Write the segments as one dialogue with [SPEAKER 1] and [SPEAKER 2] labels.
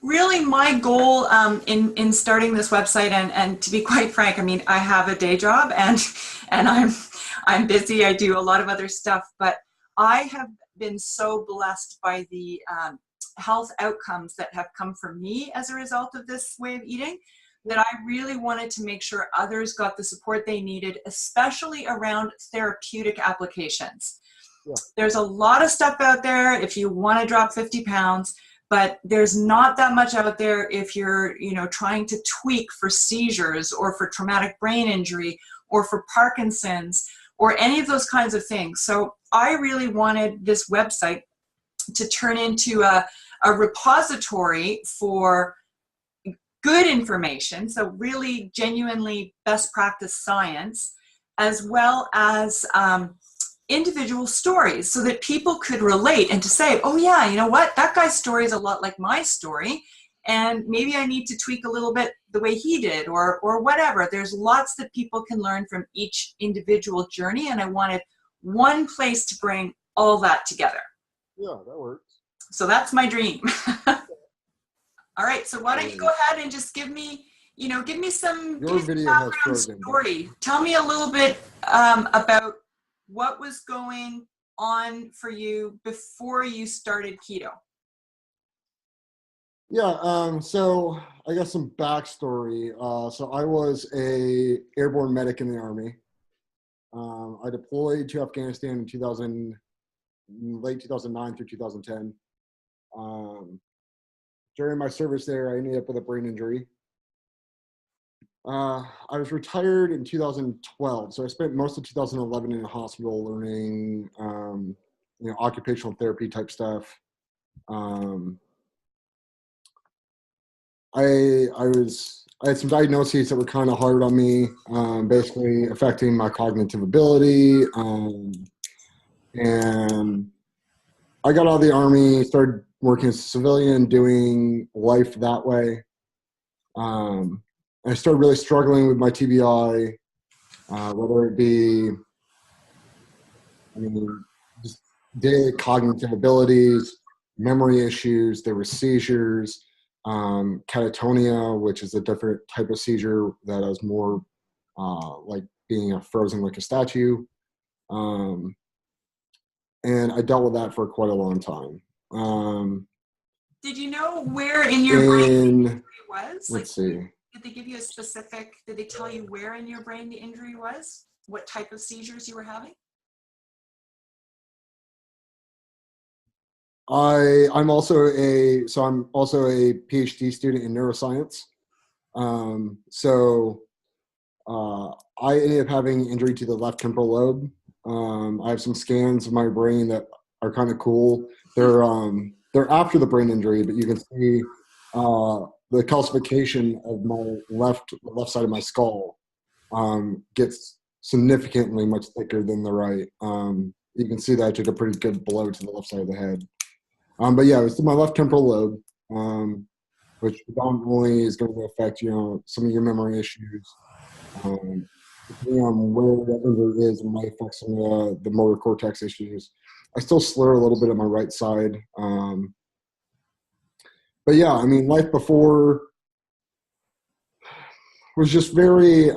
[SPEAKER 1] really my goal in starting this website, and to be quite frank, I mean, I have a day job and I'm busy. I do a lot of other stuff, but I have been so blessed by the health outcomes that have come from me as a result of this way of eating, that I really wanted to make sure others got the support they needed, especially around therapeutic applications.
[SPEAKER 2] Yeah.
[SPEAKER 1] There's a lot of stuff out there if you want to drop 50 pounds, but there's not that much out there if you're, trying to tweak for seizures or for traumatic brain injury or for Parkinson's or any of those kinds of things. So I really wanted this website to turn into a repository for good information, so really genuinely best practice science, as well as individual stories, so that people could relate and to say, oh yeah, you know what, that guy's story is a lot like my story, and maybe I need to tweak a little bit the way he did, or whatever. There's lots that people can learn from each individual journey, and I wanted one place to bring all that together.
[SPEAKER 2] Yeah, that works.
[SPEAKER 1] So that's my dream. All right, so why don't you go ahead and just give me some background story. Tell me a little bit about what was going on for you before you started keto.
[SPEAKER 2] Yeah, so I got some backstory. So I was a airborne medic in the Army. I deployed to Afghanistan in late 2009 through 2010. During my service there, I ended up with a brain injury. I was retired in 2012, so I spent most of 2011 in a hospital learning, occupational therapy type stuff. I had some diagnoses that were kind of hard on me, basically affecting my cognitive ability. And I got out of the Army, started working as a civilian, doing life that way. I started really struggling with my TBI, whether it be, just daily cognitive abilities, memory issues. There were seizures, catatonia, which is a different type of seizure that is more like being frozen like a statue. And I dealt with that for quite a long time.
[SPEAKER 1] Did you know where in your brain the injury was?
[SPEAKER 2] Let's see.
[SPEAKER 1] Did they give you did they tell you where in your brain the injury was? What type of seizures you were having?
[SPEAKER 2] I'm also a PhD student in neuroscience. I ended up having injury to the left temporal lobe. I have some scans of my brain that are kind of cool. They're after the brain injury, but you can see the calcification of my left side of my skull gets significantly much thicker than the right. You can see that I took a pretty good blow to the left side of the head. But yeah, it was my left temporal lobe, which predominantly is going to affect, some of your memory issues. Depending on where that injury is, it might affect some of the motor cortex issues. I still slur a little bit on my right side. But yeah, life before was just very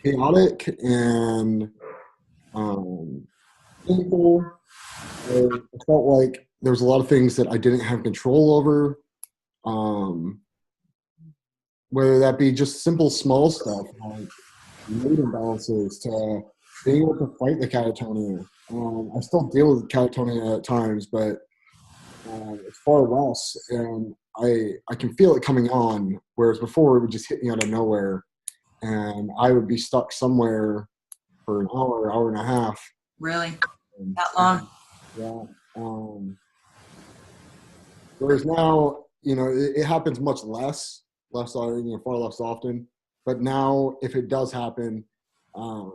[SPEAKER 2] chaotic and painful. I felt like there was a lot of things that I didn't have control over, whether that be just simple small stuff like mood imbalances to being able to fight the catatonia. I still deal with catatonia at times, but it's far less, and I can feel it coming on, whereas before it would just hit me out of nowhere, and I would be stuck somewhere for an hour and a half.
[SPEAKER 1] Really? That long?
[SPEAKER 2] Yeah. Whereas now, it happens much far less often. But now, if it does happen, I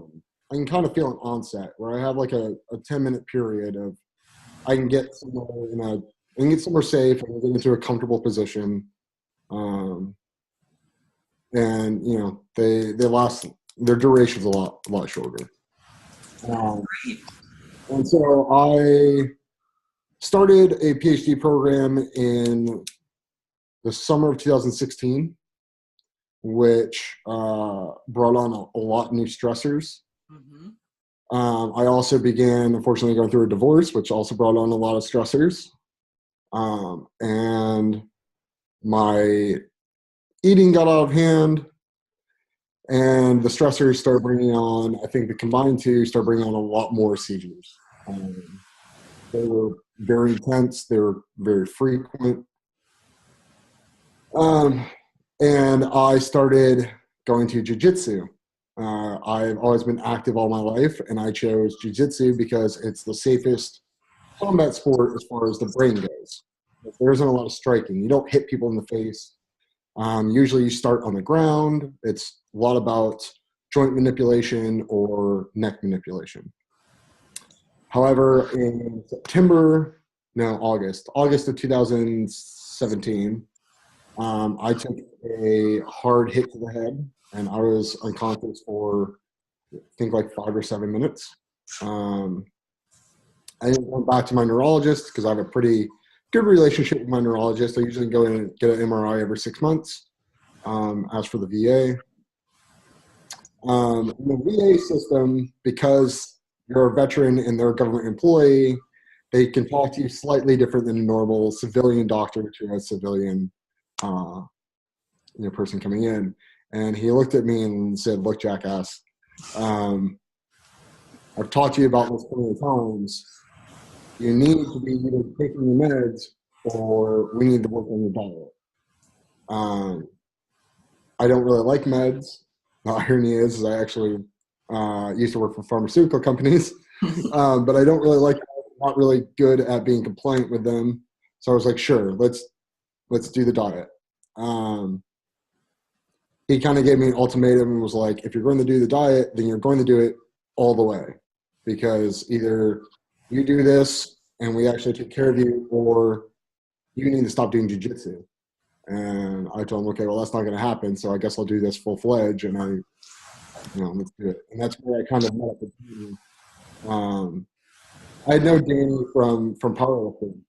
[SPEAKER 2] can kind of feel an onset where I have like a 10-minute period of I can get somewhere safe and get into a comfortable position, and they last. Their duration's a lot shorter. And so started a PhD program in the summer of 2016, which brought on a lot of new stressors.
[SPEAKER 1] Mm-hmm.
[SPEAKER 2] I also began, unfortunately, going through a divorce, which also brought on a lot of stressors. And my eating got out of hand, and the stressors started bringing on, I think the combined two started bringing on a lot more seizures. They were very intense. They were very frequent. And I started going to jiu-jitsu. I've always been active all my life, and I chose jiu-jitsu because it's the safest combat sport as far as the brain goes. There isn't a lot of striking. You don't hit people in the face. Usually you start on the ground. It's a lot about joint manipulation or neck manipulation. However, in August of 2017, I took a hard hit to the head, and I was unconscious for, I think, like 5 or 7 minutes. I went back to my neurologist because I have a pretty good relationship with my neurologist. I usually go in and get an MRI every 6 months. As for the VA, the VA system, because you're a veteran and they're a government employee, they can talk to you slightly different than a normal civilian doctor, which is a civilian person coming in. And he looked at me and said, "Look, jackass, I've talked to you about this plenty of times. You need to be either taking your meds or we need to work on your diet." I don't really like meds. The irony is I actually used to work for pharmaceutical companies, but I don't really like them. I'm not really good at being compliant with them. So I was like, sure, let's do the diet. He kind of gave me an ultimatum and was like, if you're going to do the diet, then you're going to do it all the way, because either you do this and we actually take care of you, or you need to stop doing jiu-jitsu. And I told him, okay, well, that's not going to happen. So I guess I'll do this full-fledged, and let's do it. And that's where I kind of met up with Danny. I had known Danny from powerlifting,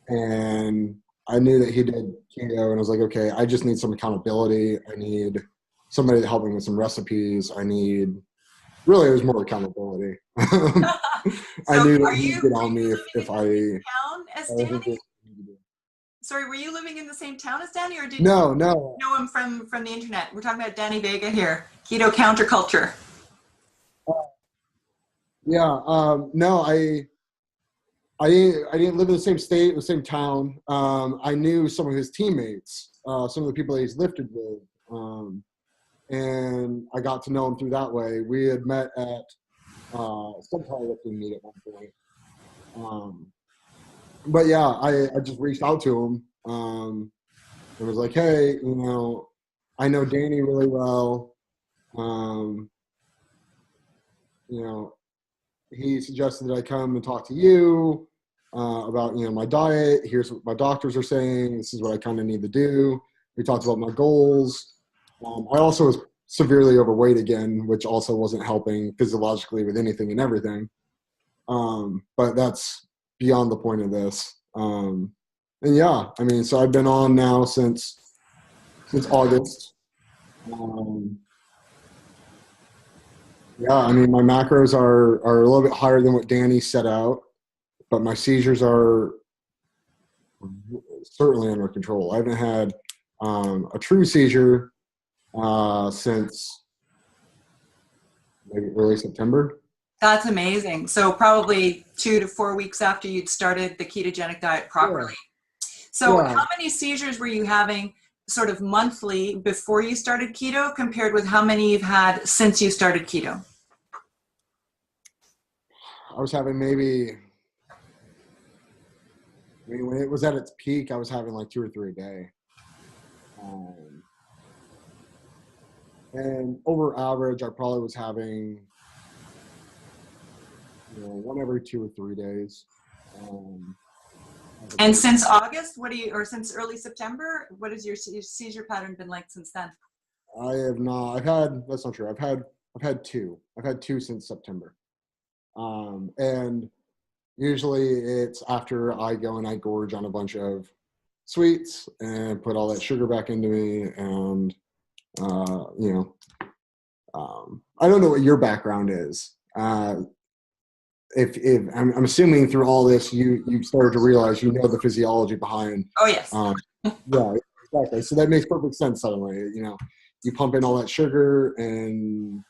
[SPEAKER 2] and I knew that he did keto, and I was like, okay, I just need some accountability. I need somebody to help me with some recipes. Really, it was more accountability. I knew that he'd get on me if I wasn't doing.
[SPEAKER 1] Sorry, were you living in the same town as Danny, or did
[SPEAKER 2] No.
[SPEAKER 1] you know him from the internet? We're talking about Danny Vega here, Keto Counterculture.
[SPEAKER 2] Yeah, no, I didn't live in the same state, the same town. I knew some of his teammates, some of the people that he's lifted with, and I got to know him through that way. We had met at some powerlifting meet at one point. But yeah, I just reached out to him and was like, hey, I know Danny really well. He suggested that I come and talk to you about, my diet. Here's what my doctors are saying. This is what I kind of need to do. We talked about my goals. I also was severely overweight again, which also wasn't helping physiologically with anything and everything. But that's beyond the point of this. And yeah, so I've been on now since August. Yeah, my macros are a little bit higher than what Danny set out, but my seizures are certainly under control. I haven't had a true seizure since maybe early September.
[SPEAKER 1] That's amazing. So probably 2 to 4 weeks after you'd started the ketogenic diet properly. Yeah. So how many seizures were you having sort of monthly before you started keto compared with how many you've had since you started keto?
[SPEAKER 2] I was having when it was at its peak, I was having like 2 or 3 a day. And over average, I probably was having, one every 2 or 3 days.
[SPEAKER 1] And since August, or since early September, what has your seizure pattern been like since then?
[SPEAKER 2] I have not. That's not true. I've had 2. I've had 2 since September. And Usually it's after I go and I gorge on a bunch of sweets and put all that sugar back into me. And, you know, I don't know what your background is. If I'm assuming through all this, you've started to realize, you know, the physiology behind.
[SPEAKER 1] Oh, yes.
[SPEAKER 2] Yeah, exactly. So that makes perfect sense suddenly. You know, you pump in all that sugar and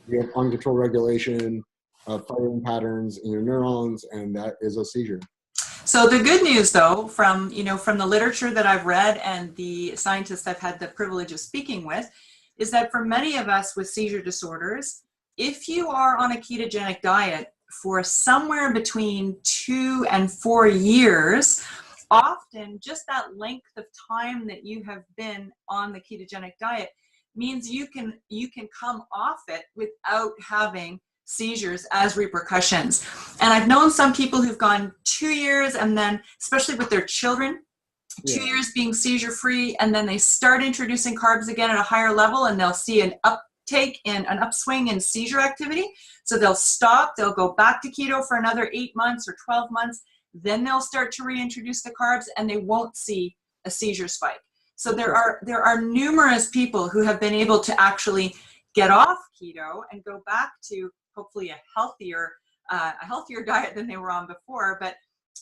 [SPEAKER 2] you have uncontrolled regulation of firing patterns in your neurons, and that is a seizure.
[SPEAKER 1] So the good news, though, from the literature that I've read and the scientists I've had the privilege of speaking with, is that for many of us with seizure disorders, if you are on a ketogenic diet for somewhere between 2 and 4 years, often just that length of time that you have been on the ketogenic diet means you can come off it without having seizures as repercussions. And I've known some people who've gone 2 years, and then especially with their children, 2 years being seizure free, and then they start introducing carbs again at a higher level, and they'll see an upswing in seizure activity. So they'll stop, they'll go back to keto for another 8 months or 12 months, then they'll start to reintroduce the carbs, and they won't see a seizure spike. So there are numerous people who have been able to actually get off keto and go back to hopefully a healthier diet than they were on before, but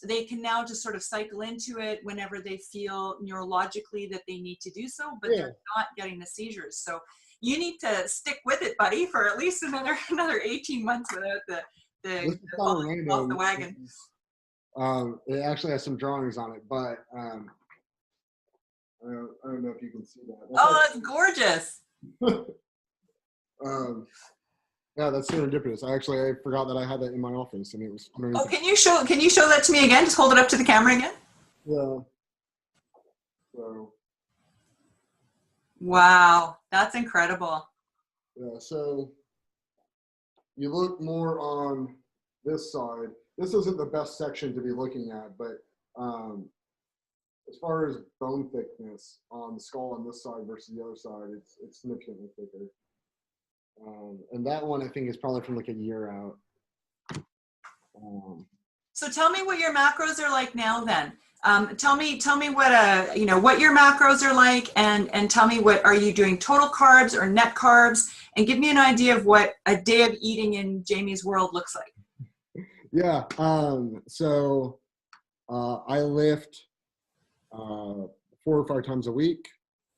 [SPEAKER 1] they can now just sort of cycle into it whenever they feel neurologically that they need to do so, but they're not getting the seizures. So you need to stick with it, buddy, for at least another 18 months without the falling off the wagon.
[SPEAKER 2] It actually has some drawings on it, but I don't know if you can see that.
[SPEAKER 1] That's gorgeous.
[SPEAKER 2] Yeah, that's serendipitous. I forgot that I had that in my office, and it was.
[SPEAKER 1] Oh, can you show that to me again? Just hold it up to the camera again.
[SPEAKER 2] Yeah. So.
[SPEAKER 1] Wow, that's incredible.
[SPEAKER 2] Yeah. So. You look more on this side. This isn't the best section to be looking at, but as far as bone thickness on the skull on this side versus the other side, it's significantly thicker. And that one I think is probably from like a year out.
[SPEAKER 1] So tell me what your macros are like now then. Tell me what your macros are like, and tell me, what are you doing, total carbs or net carbs, and give me an idea of what a day of eating in Jamie's world looks like.
[SPEAKER 2] Yeah. So I lift 4 or 5 times a week.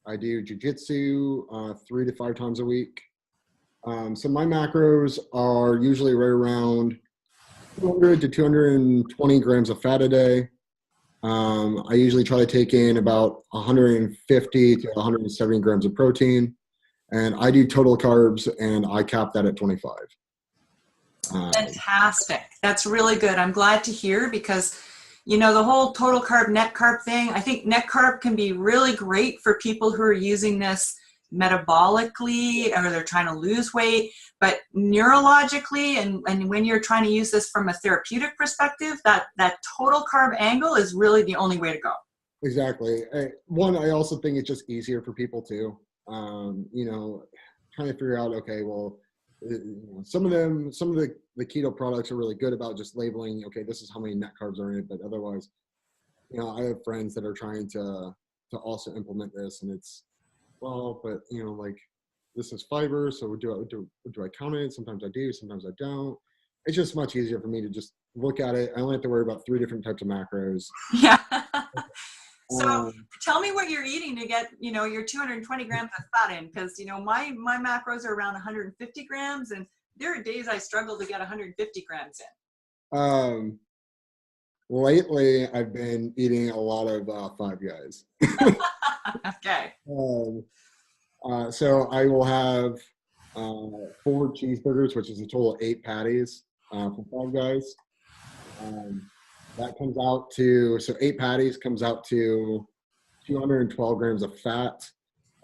[SPEAKER 2] I do jujitsu 3 to 5 times a week. So my macros are usually right around 200 to 220 grams of fat a day. I usually try to take in about 150 to 170 grams of protein, and I do total carbs, and I cap that at 25.
[SPEAKER 1] Fantastic. That's really good. I'm glad to hear, because the whole total carb, net carb thing, I think net carb can be really great for people who are using this metabolically, or they're trying to lose weight, but neurologically, and when you're trying to use this from a therapeutic perspective, that total carb angle is really the only way to go.
[SPEAKER 2] Exactly. I also think it's just easier for people too. Trying to figure out, okay, well, some of the keto products are really good about just labeling, okay, this is how many net carbs are in it, but otherwise, I have friends that are trying to also implement this, and it's, well, but like, this is fiber, so do I count it? Sometimes I do, sometimes I don't. It's just much easier for me to just look at it. I only have to worry about 3 different types of macros.
[SPEAKER 1] Yeah. So tell me what you're eating to get, your 220 grams of fat in, because, my macros are around 150 grams, and there are days I struggle to get 150 grams in.
[SPEAKER 2] Lately, I've been eating a lot of Five Guys.
[SPEAKER 1] Okay.
[SPEAKER 2] So I will have 4 cheeseburgers, which is a total of 8 patties from Five Guys. That comes out to, so 8 patties comes out to 212 grams of fat,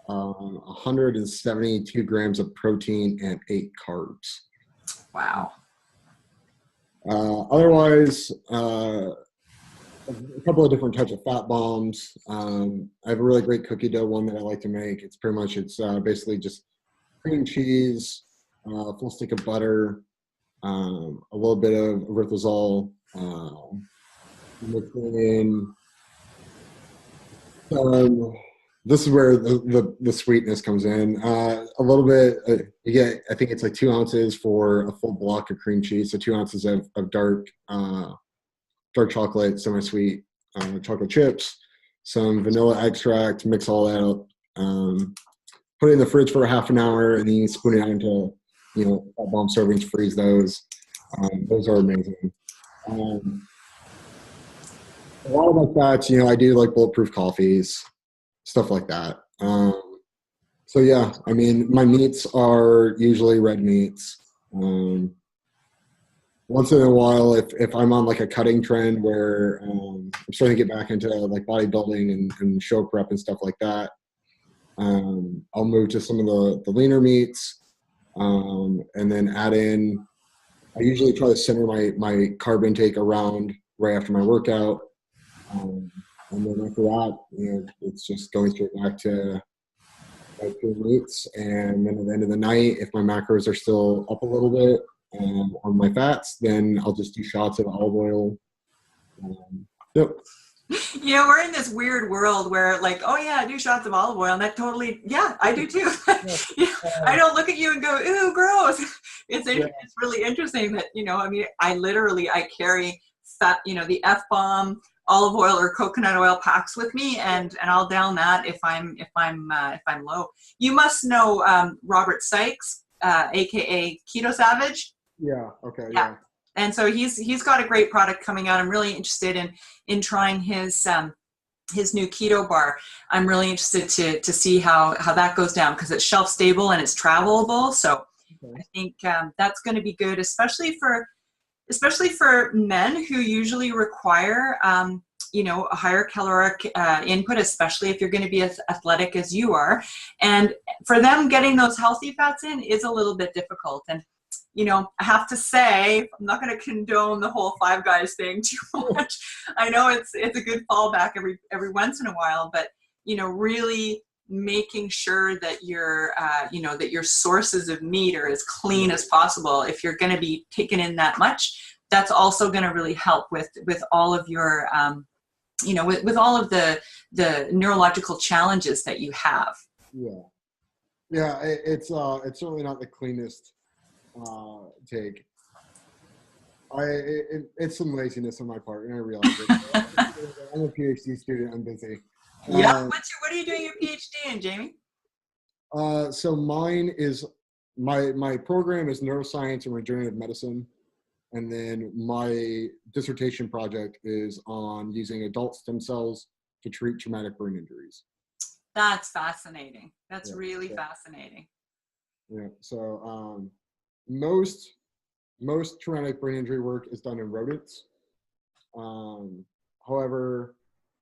[SPEAKER 2] 172 grams of protein, and 8 carbs.
[SPEAKER 1] Wow.
[SPEAKER 2] Otherwise, a couple of different types of fat bombs. I have a really great cookie dough one that I like to make. It's basically just cream cheese, a full stick of butter, a little bit of erythritol, mixing in this is where the sweetness comes in. A little bit, you get, I think it's like 2 ounces for a full block of cream cheese. So 2 ounces of dark chocolate, semi-sweet chocolate chips, some vanilla extract, mix all that up, put it in the fridge for a half an hour, and then you spoon it out into, bomb servings, freeze those. Those are amazing. A lot of my fats, I do like bulletproof coffees, stuff like that. So yeah, I mean, my meats are usually red meats. Once in a while, if I'm on like a cutting trend where I'm starting to get back into like bodybuilding and show prep and stuff like that, I'll move to some of the leaner meats, and then add in. I usually try to center my carb intake around right after my workout. And then after that, it's just going straight back to my pure meats. And then at the end of the night, if my macros are still up a little bit on my fats, then I'll just do shots of olive oil. Yep.
[SPEAKER 1] We're in this weird world where like, oh yeah, I do shots of olive oil, and that totally, yeah, I do too. I don't look at you and go, ooh, gross. It's really interesting that, I mean, I carry fat, the F-bomb, olive oil or coconut oil packs with me, and I'll down that if I'm low. You must know Robert Sykes, aka Keto Savage.
[SPEAKER 2] Yeah. Okay. Yeah.
[SPEAKER 1] And so he's got a great product coming out. I'm really interested in trying his new keto bar. I'm really interested to see how that goes down, because it's shelf stable and it's travelable. So I think that's going to be good, especially for men who usually require a higher caloric input, especially if you're going to be as athletic as you are. And for them, getting those healthy fats in is a little bit difficult. And I have to say, I'm not going to condone the whole Five Guys thing too much. I know it's a good fallback every once in a while, but really making sure that that your sources of meat are as clean as possible. If you're going to be taking in that much, that's also going to really help with all of your with all of the neurological challenges that you have.
[SPEAKER 2] Yeah, it's certainly not the cleanest take. It's some laziness on my part, and I realize it. I'm a PhD student. I'm busy.
[SPEAKER 1] Yeah. What are you doing your PhD in, Jamie?
[SPEAKER 2] So mine is my program is neuroscience and regenerative medicine, and then my dissertation project is on using adult stem cells to treat traumatic brain injuries.
[SPEAKER 1] That's fascinating. That's really fascinating.
[SPEAKER 2] Yeah. So most traumatic brain injury work is done in rodents. However,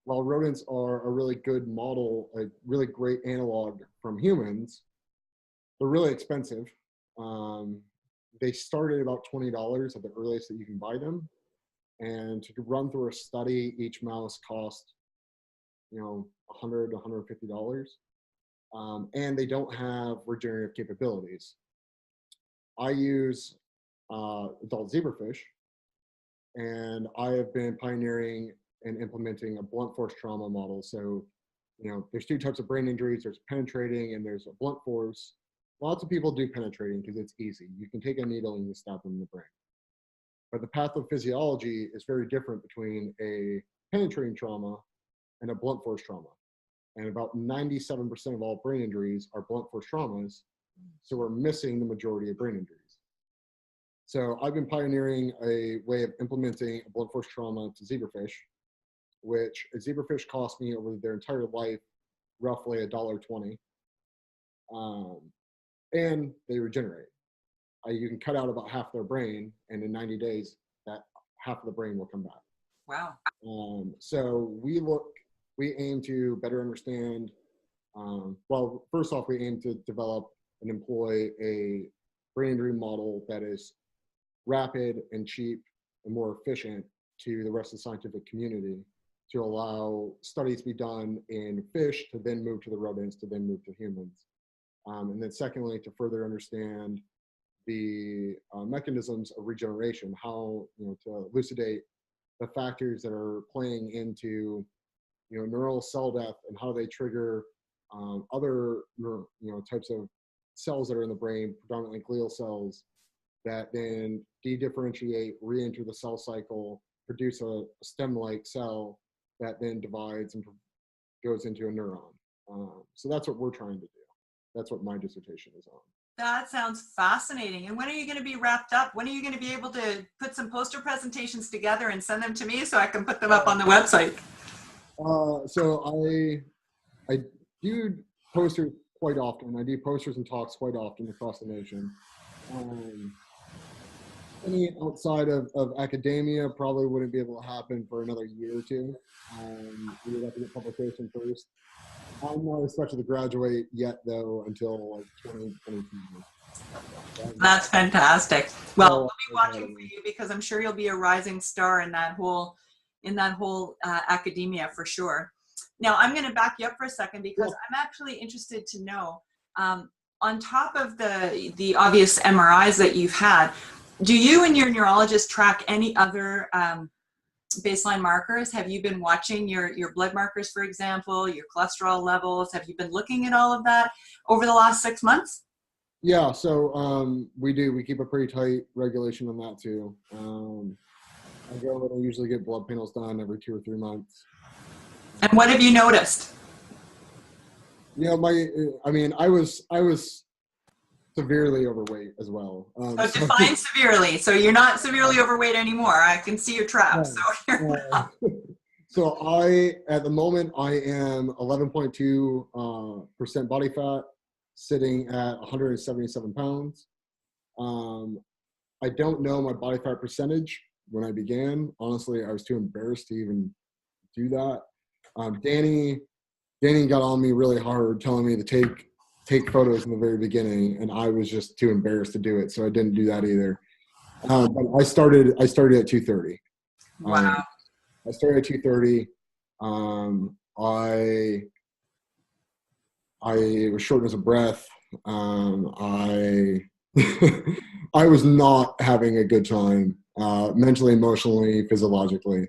[SPEAKER 2] while rodents are a really good model, a really great analog from humans, they're really expensive. They start at about $20 at the earliest that you can buy them. And to run through a study, each mouse costs, $100 to $150. And they don't have regenerative capabilities. I use adult zebrafish, and I have been pioneering and implementing a blunt force trauma model. So, there's two types of brain injuries. There's penetrating and there's a blunt force. Lots of people do penetrating because it's easy. You can take a needle and you stab them in the brain. But the pathophysiology is very different between a penetrating trauma and a blunt force trauma. And about 97% of all brain injuries are blunt force traumas. So we're missing the majority of brain injuries. So I've been pioneering a way of implementing a blunt force trauma to zebrafish, which a zebrafish cost me over their entire life roughly $1.20. And they regenerate. You can cut out about half their brain, and in 90 days, that half of the brain will come back.
[SPEAKER 1] Wow.
[SPEAKER 2] So we aim to better understand, well, first off, we aim to develop and employ a brain injury model that is rapid and cheap and more efficient to the rest of the scientific community, to allow studies to be done in fish, to then move to the rodents, to then move to humans. And then secondly, to further understand the mechanisms of regeneration, how, to elucidate the factors that are playing into, neural cell death and how they trigger other, types of cells that are in the brain, predominantly glial cells, that then de-differentiate, re-enter the cell cycle, produce a stem-like cell that then divides and goes into a neuron. So that's what we're trying to do. That's what my dissertation is on.
[SPEAKER 1] That sounds fascinating. And when are you going to be wrapped up? When are you going to be able to put some poster presentations together and send them to me so I can put them up on the website?
[SPEAKER 2] So I do posters quite often. I do posters and talks quite often across the nation. Any outside of academia probably wouldn't be able to happen for another year or two. We would have to get publication first. I'm not expected to graduate yet, though, until like 2022.
[SPEAKER 1] That's fantastic. Well, we'll be watching for you because I'm sure you'll be a rising star in that whole academia for sure. Now, I'm going to back you up for a second because I'm actually interested to know, on top of the obvious MRIs that you've had, do you and your neurologist track any other baseline markers? Have you been watching your blood markers, for example, your cholesterol levels? Have you been looking at all of that over the last 6 months?
[SPEAKER 2] Yeah, so we do. We keep a pretty tight regulation on that too. I go and I usually get blood panels done every 2 or 3 months.
[SPEAKER 1] And what have you noticed?
[SPEAKER 2] I was severely overweight as well.
[SPEAKER 1] So define severely. So you're not severely overweight anymore. I can see your trap.
[SPEAKER 2] So I, at the moment, I am 11.2% body fat, sitting at 177 pounds. I don't know my body fat percentage when I began. Honestly, I was too embarrassed to even do that. Danny got on me really hard, telling me to take photos in the very beginning, and I was just too embarrassed to do it, so I didn't do that either. But I started at 230.
[SPEAKER 1] Wow.
[SPEAKER 2] I started at 230. I was shortness of breath. I I was not having a good time, mentally, emotionally, physiologically.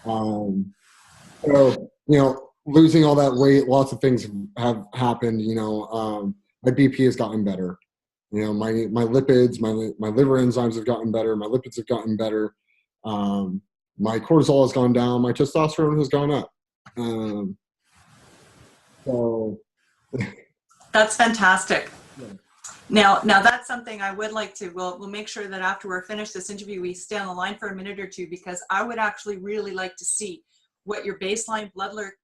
[SPEAKER 2] So, losing all that weight, lots of things have happened. My BP has gotten better. My lipids, my liver enzymes have gotten better. My lipids have gotten better. My cortisol has gone down. My testosterone has gone up. So
[SPEAKER 1] that's fantastic.
[SPEAKER 2] Yeah.
[SPEAKER 1] Now that's something I would like to, we'll make sure that after we're finished this interview, we stay on the line for a minute or two, because I would actually really like to see what your baseline blood work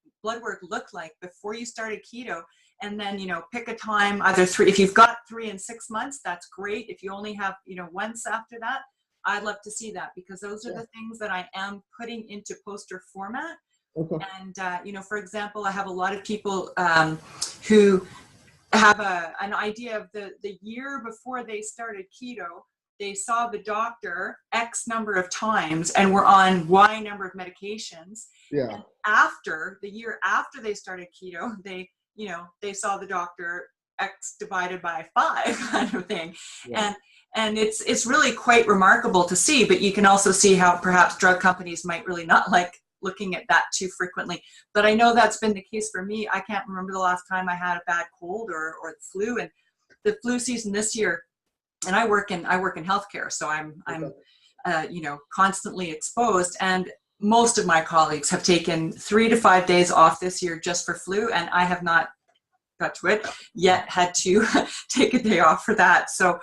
[SPEAKER 1] looked like before you started keto. And then, pick a time, either 3, if you've got 3 and 6 months, that's great. If you only have, once after that, I'd love to see that, because those are the things that I am putting into poster format.
[SPEAKER 2] Okay.
[SPEAKER 1] And, for example, I have a lot of people who have an idea of the year before they started keto. They saw the doctor X number of times and were on Y number of medications.
[SPEAKER 2] Yeah.
[SPEAKER 1] And after the year after they started keto, they saw the doctor X divided by 5 kind of thing.
[SPEAKER 2] Yeah.
[SPEAKER 1] And it's really quite remarkable to see, but you can also see how perhaps drug companies might really not like looking at that too frequently. But I know that's been the case for me. I can't remember the last time I had a bad cold or the flu, and the flu season this year, and I work in healthcare, so I'm constantly exposed, and most of my colleagues have taken 3 to 5 days off this year just for flu, and I have not, got to it, yet had to take a day off for that. So,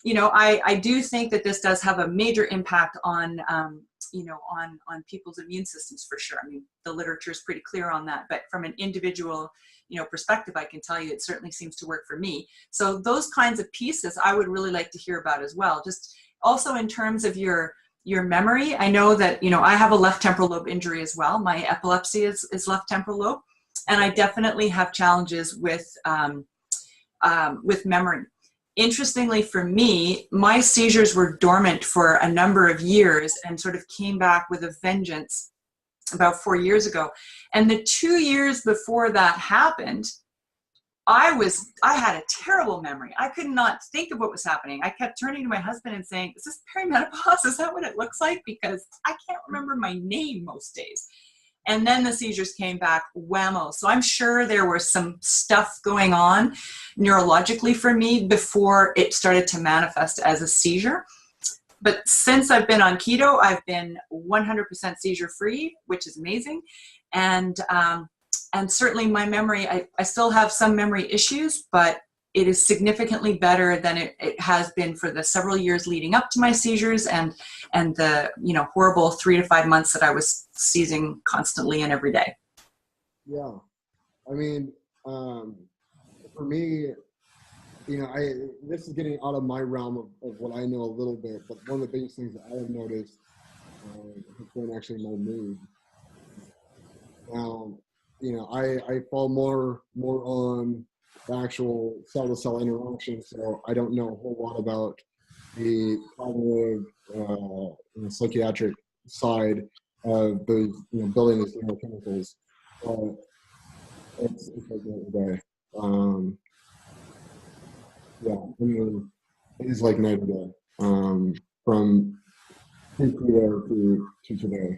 [SPEAKER 1] I do think that this does have a major impact on, on people's immune systems for sure. I mean, the literature is pretty clear on that, but from an individual, perspective, I can tell you it certainly seems to work for me. So those kinds of pieces I would really like to hear about as well. Just also in terms of your memory, I know that, I have a left temporal lobe injury as well. My epilepsy is left temporal lobe, and I definitely have challenges with memory. Interestingly for me, my seizures were dormant for a number of years and sort of came back with a vengeance about 4 years ago. And the 2 years before that happened, I had a terrible memory. I could not think of what was happening. I kept turning to my husband and saying, is this perimenopause? Is that what it looks like? Because I can't remember my name most days. And then the seizures came back, whammo. So I'm sure there was some stuff going on neurologically for me before it started to manifest as a seizure. But since I've been on keto, I've been 100% seizure free, which is amazing. And certainly my memory, I still have some memory issues, but it is significantly better than it has been for the several years leading up to my seizures and the, you know, horrible 3 to 5 months that I was seizing constantly and every day.
[SPEAKER 2] Yeah. I mean, for me, you know, this is getting out of my realm of what I know a little bit, but one of the biggest things that I have noticed has been actually my mood. Now, you know, I fall more on the actual cell-to-cell interaction, so I don't know a whole lot about the cognitive, psychiatric side of the, you know, building these neurochemicals. But it's like the other day. Yeah, I mean, it is like night and day from pre-keto to today.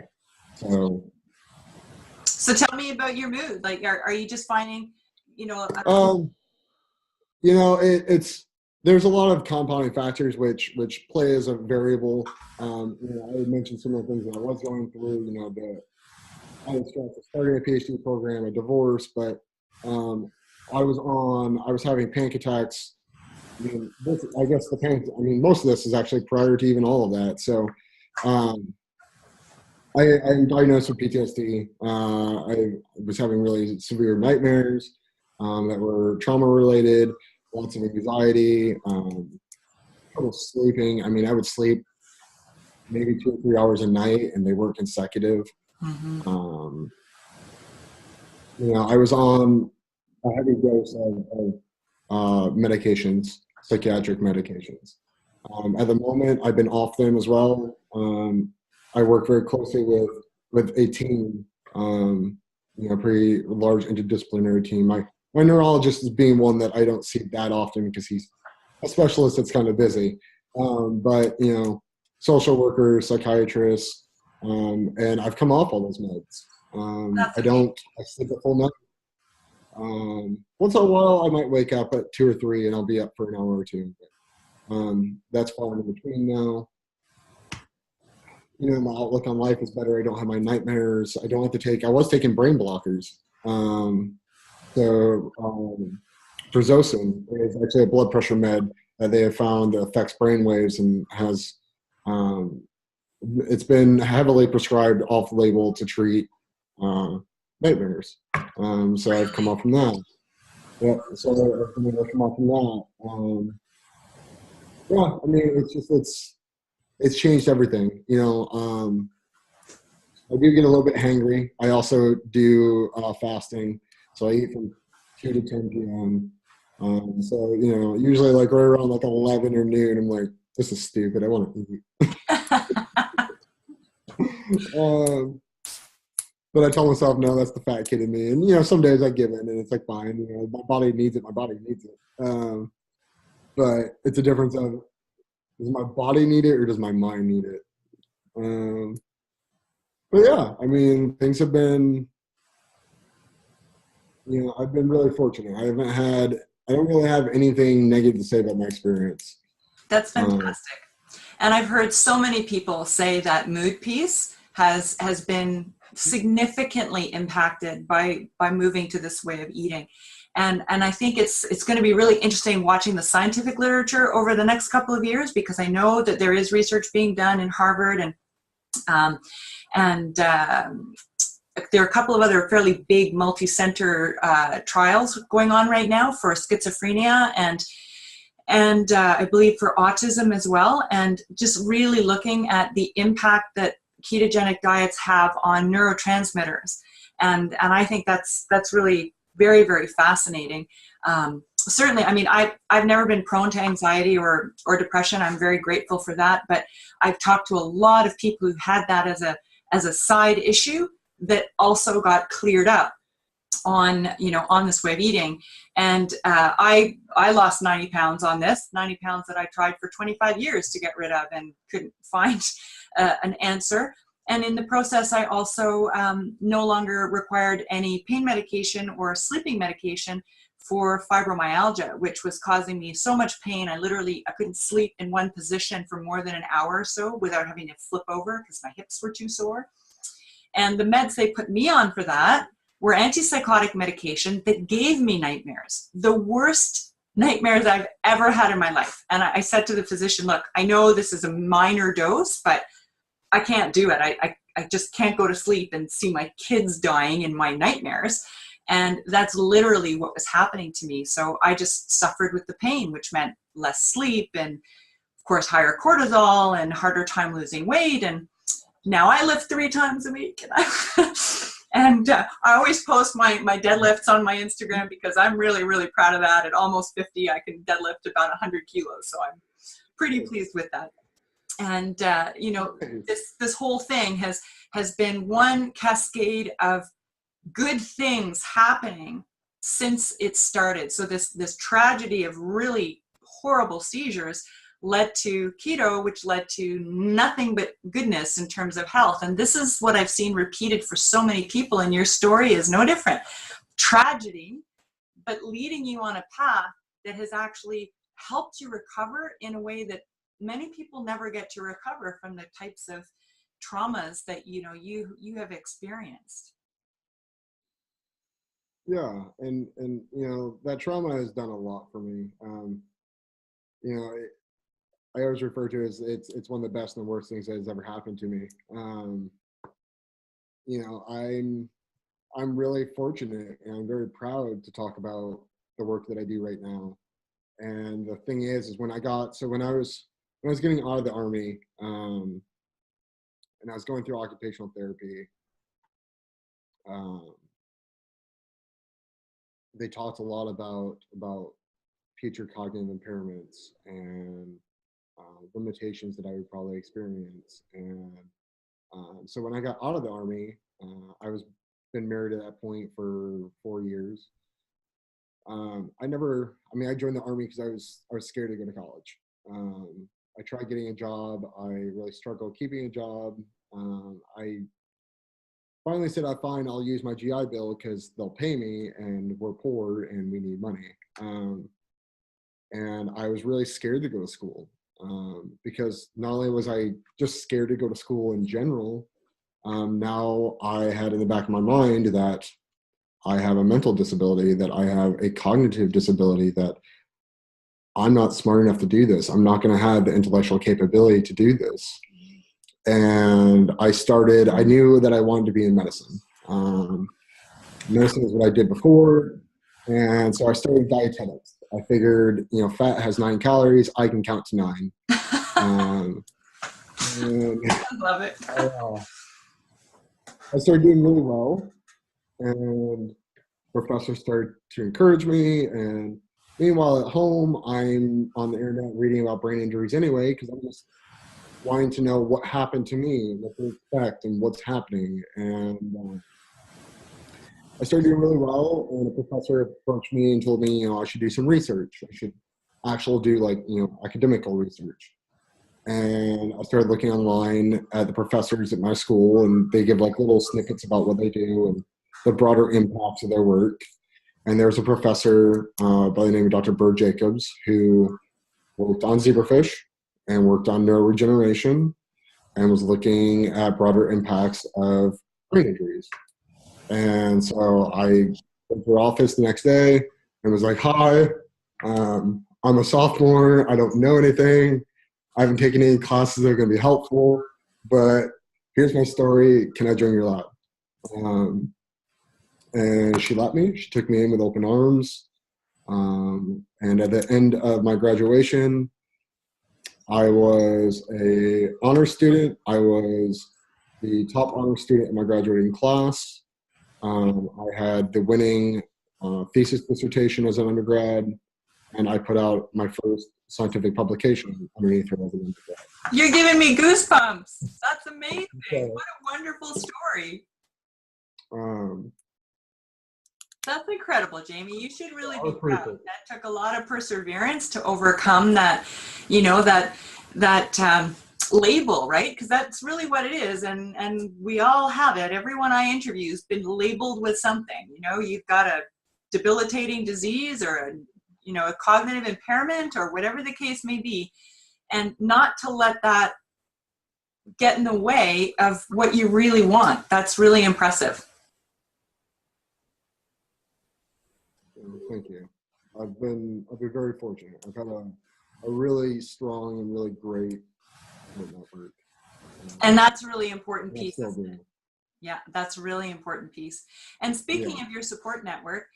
[SPEAKER 1] So tell me about your mood. Like, are you just finding, you know?
[SPEAKER 2] You know, there's a lot of compounding factors which play as a variable. You know, I had mentioned some of the things that I was going through. You know, I was starting a PhD program, a divorce, but I was having panic attacks. I mean, I guess most of this is actually prior to even all of that. So, I'm diagnosed with PTSD. I was having really severe nightmares that were trauma related, lots of anxiety, trouble sleeping. I mean, I would sleep maybe 2 or 3 hours a night, and they weren't consecutive.
[SPEAKER 1] Mm-hmm.
[SPEAKER 2] You know, I was on a heavy dose of medications, psychiatric medications. At the moment, I've been off them as well. I work very closely with a team, you know, pretty large interdisciplinary team. My neurologist is being one that I don't see that often because he's a specialist that's kind of busy. But, you know, social workers, psychiatrists, and I've come off all those meds. I sleep a full night. Once in a while, I might wake up at 2 or 3 and I'll be up for an hour or two. But, that's far in between now. You know, my outlook on life is better. I don't have my nightmares. I I was taking brain blockers. Prazosin is actually a blood pressure med that they have found affects brain waves and has, it's been heavily prescribed off-label to treat nightmares. So I've come off from that. Yeah, so I've come off from that. Yeah, I mean, it's changed everything. You know, I do get a little bit hangry. I also do fasting, so I eat from 2 to 10 p.m. So, you know, usually like right around like 11 or noon, I'm like, this is stupid. I want to eat. But I tell myself, no, that's the fat kid in me. And, you know, some days I give in and it's like, fine, you know, my body needs it. But it's a difference of, does my body need it or does my mind need it? But yeah, I mean, things have been, you know, I've been really fortunate. I don't really have anything negative to say about my experience.
[SPEAKER 1] That's fantastic. And I've heard so many people say that mood piece has been significantly impacted by moving to this way of eating. And I think it's going to be really interesting watching the scientific literature over the next couple of years, because I know that there is research being done in Harvard and there are a couple of other fairly big multi-center trials going on right now for schizophrenia and I believe for autism as well, and just really looking at the impact that ketogenic diets have on neurotransmitters, and I think that's really very, very fascinating. Certainly, I mean, I've never been prone to anxiety or depression. I'm very grateful for that, but I've talked to a lot of people who had that as a side issue that also got cleared up. on, you know, on this way of eating. And I lost 90 pounds on this, 90 pounds that I tried for 25 years to get rid of and couldn't find an answer. And in the process, I also no longer required any pain medication or sleeping medication for fibromyalgia, which was causing me so much pain. I couldn't sleep in one position for more than an hour or so without having to flip over because my hips were too sore. And the meds they put me on for that were antipsychotic medication that gave me nightmares, the worst nightmares I've ever had in my life. And I said to the physician, look, I know this is a minor dose, but I can't do it. I just can't go to sleep and see my kids dying in my nightmares. And that's literally what was happening to me. So I just suffered with the pain, which meant less sleep and, of course, higher cortisol and harder time losing weight. And now I lift 3 times a week. And I always post my deadlifts on my Instagram because I'm really, really proud of that. At almost 50, I can deadlift about 100 kilos. So I'm pretty pleased with that. And, you know, this whole thing has been one cascade of good things happening since it started. So this tragedy of really horrible seizures led to keto, which led to nothing but goodness in terms of health. And this is what I've seen repeated for so many people, and your story is no different. Tragedy, but leading you on a path that has actually helped you recover in a way that many people never get to recover from the types of traumas that, you know, you have experienced.
[SPEAKER 2] Yeah, and you know, that trauma has done a lot for me. You know, I always refer to it as it's one of the best and the worst things that has ever happened to me. You know, I'm really fortunate and I'm very proud to talk about the work that I do right now. And the thing is when I was getting out of the Army, and I was going through occupational therapy, they talked a lot about future cognitive impairments and limitations that I would probably experience. And so when I got out of the Army, I was been married at that point for 4 years. I joined the Army because I was scared to go to college. I tried getting a job. I really struggled keeping a job. I finally said, fine, I'll use my GI Bill because they'll pay me and we're poor and we need money. And I was really scared to go to school because not only was I just scared to go to school in general, now I had in the back of my mind that I have a mental disability, that I have a cognitive disability, that I'm not smart enough to do this. I'm not going to have the intellectual capability to do this. And I knew that I wanted to be in medicine. Medicine is what I did before. And so I started dietetics. I figured, you know, fat has 9 calories. I can count to 9. And
[SPEAKER 1] I love it.
[SPEAKER 2] I started doing really well. And professors started to encourage me. And meanwhile, at home, I'm on the internet reading about brain injuries anyway, because I'm just wanting to know what happened to me, what to expect, and what's happening. And I started doing really well, and a professor approached me and told me, you know, I should do some research. I should actually do, like, you know, academical research. And I started looking online at the professors at my school, and they give like little snippets about what they do and the broader impacts of their work. And there was a professor by the name of Dr. Bird Jacobs who worked on zebrafish and worked on neuroregeneration and was looking at broader impacts of brain injuries. And so I went to her office the next day and was like, hi, I'm a sophomore. I don't know anything. I haven't taken any classes that are going to be helpful, but here's my story. Can I join your lab? And she let me. She took me in with open arms. And at the end of my graduation, I was an honor student. I was the top honor student in my graduating class. I had the winning thesis dissertation as an undergrad, and I put out my first scientific publication underneath her as an undergrad.
[SPEAKER 1] You're giving me goosebumps. That's amazing. What a wonderful story. That's incredible, Jamie. You should really
[SPEAKER 2] I
[SPEAKER 1] be proud.
[SPEAKER 2] appreciate it.
[SPEAKER 1] That took a lot of perseverance to overcome that, you know, that label, right? Because that's really what it is, and we all have it. Everyone I interview has been labeled with something. You know, you've got a debilitating disease or a, you know, a cognitive impairment or whatever the case may be, and not to let that get in the way of what you really want. That's really impressive.
[SPEAKER 2] Thank you. I've been very fortunate. I've had a really strong and really great network.
[SPEAKER 1] And that's a really important
[SPEAKER 2] I
[SPEAKER 1] piece.
[SPEAKER 2] still do.
[SPEAKER 1] Yeah, that's a really important piece. And speaking
[SPEAKER 2] Yeah.
[SPEAKER 1] of your support network,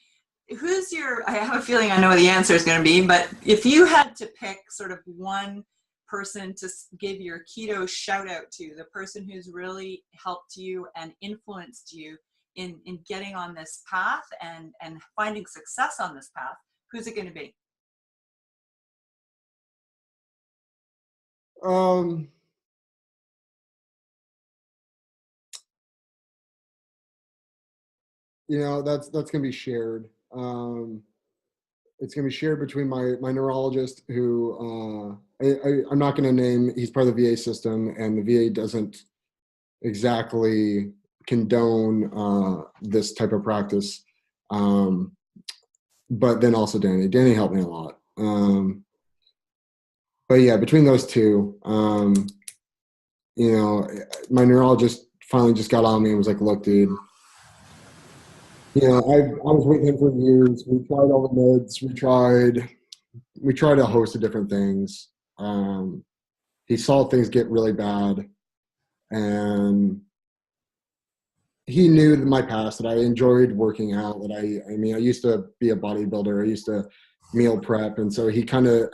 [SPEAKER 1] who's your, I have a feeling I know what the answer is going to be, but if you had to pick sort of one person to give your keto shout out to, the person who's really helped you and influenced you in getting on this path and finding success on this path, who's it going to be?
[SPEAKER 2] You know, that's gonna be shared. It's gonna be shared between my neurologist, who I'm not gonna name. He's part of the VA system, and the VA doesn't exactly condone this type of practice. But then also Danny helped me a lot. But yeah, between those two, you know, my neurologist finally just got on me and was like, "Look, dude, you know, I was with him for years. We tried all the meds. We tried a host of different things. He saw things get really bad, and he knew my past, that I enjoyed working out. That I mean, I used to be a bodybuilder. I used to meal prep, and so he kind of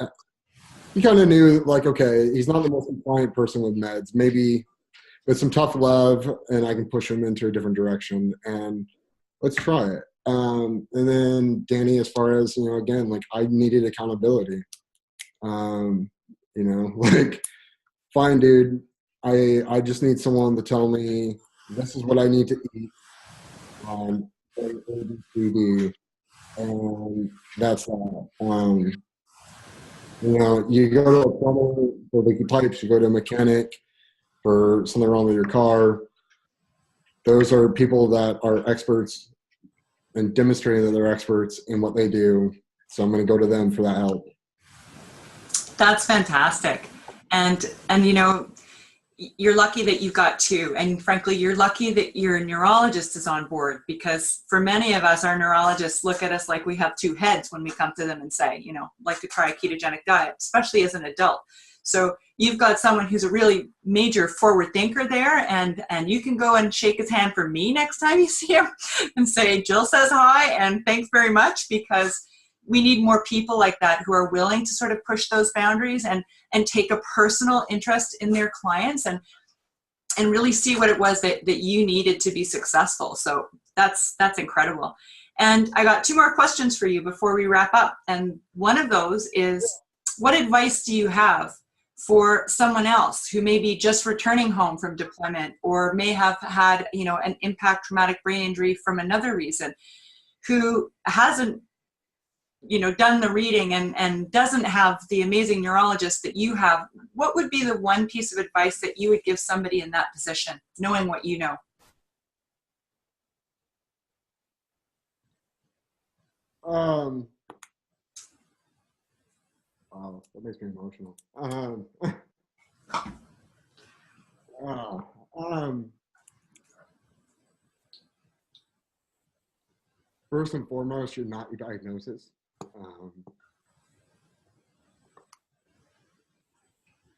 [SPEAKER 2] knew, like, okay, he's not the most compliant person with meds. Maybe with some tough love, and I can push him into a different direction. And let's try it. And then Danny, as far as, you know, again, like, I needed accountability. You know, like, fine, dude, I just need someone to tell me this is what I need to eat. ABCD, and that's that. You know, you go to a plumber for leaky pipes, you go to a mechanic for something wrong with your car. Those are people that are experts and demonstrating that they're experts in what they do. So I'm going to go to them for that help.
[SPEAKER 1] That's fantastic. And you know, you're lucky that you've got two, and frankly, you're lucky that your neurologist is on board, because for many of us, our neurologists look at us like we have two heads when we come to them and say, you know, like to try a ketogenic diet, especially as an adult. So you've got someone who's a really major forward thinker there, and you can go and shake his hand for me next time you see him and say, Jill says hi and thanks very much, because we need more people like that who are willing to sort of push those boundaries and take a personal interest in their clients and really see what it was that you needed to be successful. So that's incredible. And I got two more questions for you before we wrap up. And one of those is, what advice do you have for someone else who may be just returning home from deployment, or may have had, you know, an impact traumatic brain injury from another reason, who hasn't, you know, done the reading and doesn't have the amazing neurologist that you have? What would be the one piece of advice that you would give somebody in that position, knowing what you know?
[SPEAKER 2] Wow, that makes me emotional. First and foremost, you're not your diagnosis.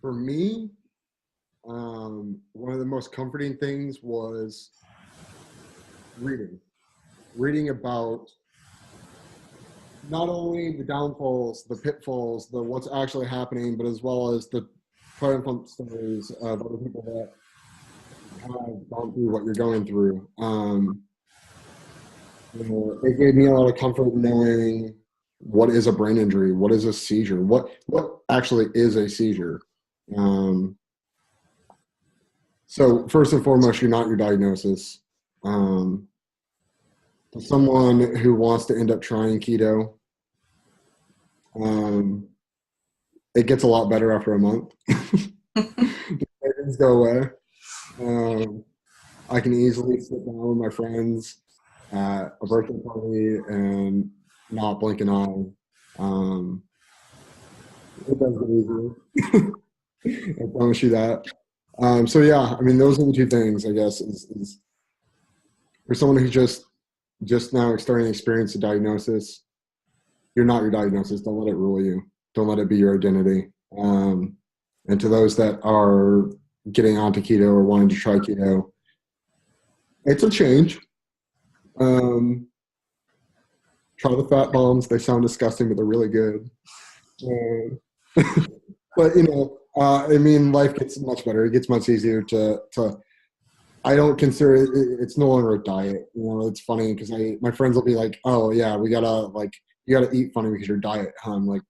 [SPEAKER 2] For me, one of the most comforting things was reading about not only the downfalls, the pitfalls, the what's actually happening, but as well as the triumphant stories of other people that have gone through what you're going through. You know, it gave me a lot of comfort knowing what is a brain injury, what is a seizure, what actually is a seizure. So first and foremost, you're not your diagnosis. someone who wants to end up trying keto, um, it gets a lot better after a month. The cravings go away. Um, I can easily sit down with my friends at a birthday party and not blink an eye. It does get easier. I promise you that. So yeah, I mean, those are the two things, I guess, is for someone who's just now starting to experience the diagnosis, you're not your diagnosis. Don't let it rule you. Don't let it be your identity. And to those that are getting onto keto or wanting to try keto, it's a change. Um, Try the fat bombs. They sound disgusting, but they're really good. But I mean, life gets much better. It gets much easier to. I don't consider it's no longer a diet. It's funny because my friends will be like, "Oh yeah, we gotta like you gotta eat funny because your diet." Huh? I'm like,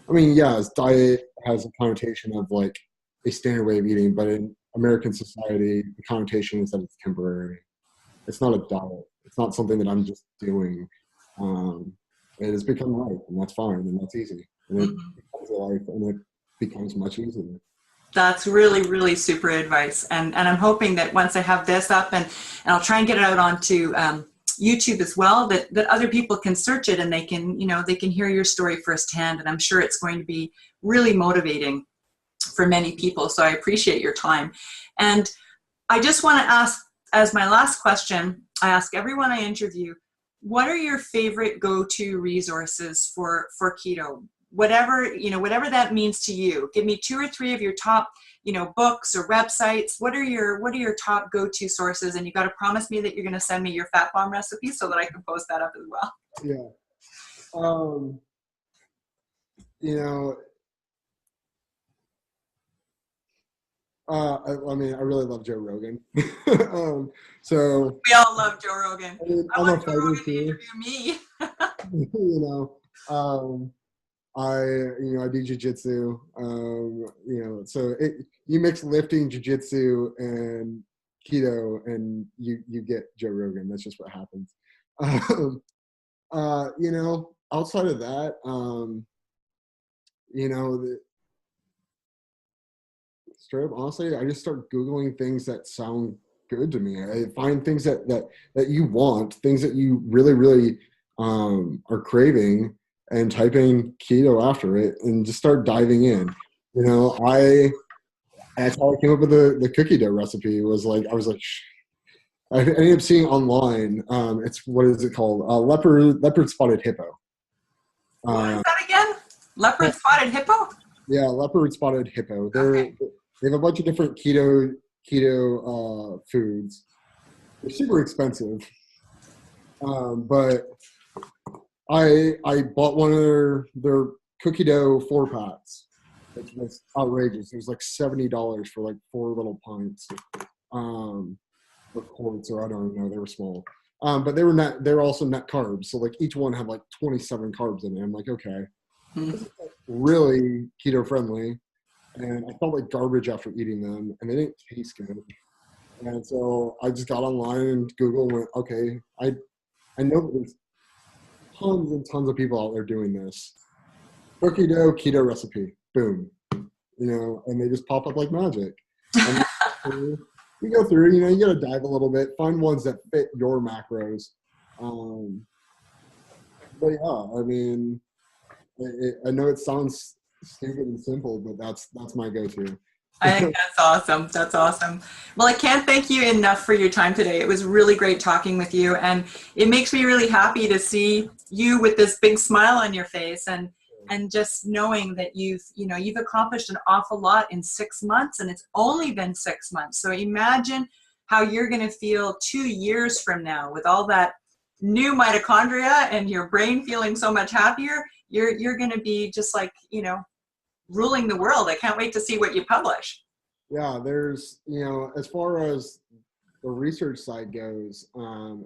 [SPEAKER 2] I mean, yes, diet has a connotation of like a standard way of eating, but in American society, the connotation is that it's temporary. It's not a diet. It's not something that I'm just doing. Um, it has become life, and that's fine, and that's easy. And it becomes a life, and it becomes much easier.
[SPEAKER 1] That's really, really super advice. And I'm hoping that once I have this up and I'll try and get it out onto YouTube as well, that other people can search it and they can, they can hear your story firsthand. And I'm sure it's going to be really motivating for many people. So I appreciate your time. And I just want to ask, as my last question, I ask everyone I interview, what are your favorite go-to resources for keto? Whatever that means to you. Give me 2 or 3 of your top, books or websites. What are your top go-to sources? And you got to promise me that you're going to send me your fat bomb recipe so that I can post that up as well.
[SPEAKER 2] Yeah. Um, you know, I mean, I really love Joe Rogan. So
[SPEAKER 1] We all love Joe Rogan. I
[SPEAKER 2] I'm a
[SPEAKER 1] want Joe
[SPEAKER 2] fighter
[SPEAKER 1] Rogan to
[SPEAKER 2] too.
[SPEAKER 1] interview me.
[SPEAKER 2] Um, I do jujitsu. So you mix lifting, jujitsu, and keto, and you get Joe Rogan. That's just what happens. Outside of that, the, straight up, honestly, I just start Googling things that sound good to me. I find things that you want, things that you really, really are craving, and type in keto after it and just start diving in. That's how I came up with the cookie dough recipe. Was like, I was like, I ended up seeing online. It's, what is it called? Leopard spotted hippo.
[SPEAKER 1] What is
[SPEAKER 2] Uh,
[SPEAKER 1] that again? Leopard spotted hippo?
[SPEAKER 2] yeah, leopard spotted hippo.
[SPEAKER 1] Okay.
[SPEAKER 2] They have a bunch of different keto foods. They're super expensive, but I bought one of their cookie dough 4-packs, which was outrageous. It was like $70 for like 4 little pints, or quarts, or I don't even know. They were small, but they were also net carbs. So like each one had like 27 carbs in it. I'm like, okay,
[SPEAKER 1] Hmm.
[SPEAKER 2] this is like really keto friendly. And I felt like garbage after eating them, and they didn't taste good. And so I just got online and Google and went, okay, I know that there's tons and tons of people out there doing this. Cookie dough keto recipe, boom, and they just pop up like magic. And you go through, you got to dive a little bit, find ones that fit your macros. But yeah, I mean, I know it sounds stupid and simple, but that's my go-to.
[SPEAKER 1] I think that's awesome. That's awesome. Well, I can't thank you enough for your time today. It was really great talking with you, and it makes me really happy to see you with this big smile on your face, and just knowing that you've accomplished an awful lot in 6 months, and it's only been 6 months. So imagine how you're going to feel 2 years from now with all that new mitochondria and your brain feeling so much happier. You're going to be just like, ruling the world. I can't wait to see what you publish.
[SPEAKER 2] Yeah, there's, as far as the research side goes,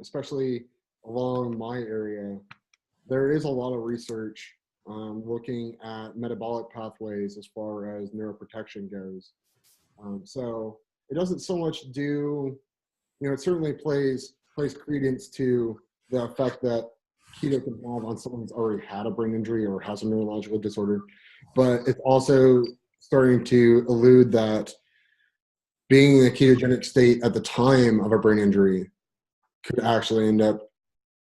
[SPEAKER 2] especially along my area, there is a lot of research looking at metabolic pathways as far as neuroprotection goes. So it doesn't so much do, it certainly plays credence to the effect that keto can have on someone who's already had a brain injury or has a neurological disorder, but it's also starting to allude that being in a ketogenic state at the time of a brain injury could actually end up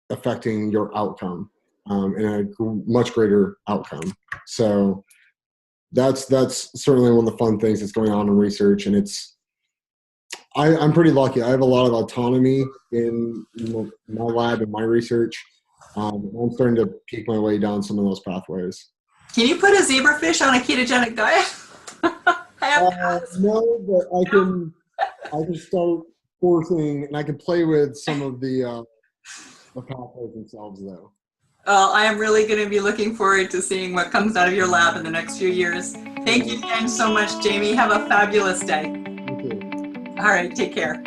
[SPEAKER 2] affecting your outcome in a much greater outcome. So that's certainly one of the fun things that's going on in research, and I'm pretty lucky. I have a lot of autonomy in my lab and my research. I'm starting to peek my way down some of those pathways.
[SPEAKER 1] Can you put a zebrafish on a ketogenic diet?
[SPEAKER 2] No, but I can start forcing, and I can play with some of the pathways themselves, though.
[SPEAKER 1] Well, I am really going to be looking forward to seeing what comes out of your lab in the next few years. Thank you again so much, Jamie. Have a fabulous day.
[SPEAKER 2] You too.
[SPEAKER 1] All right, take care.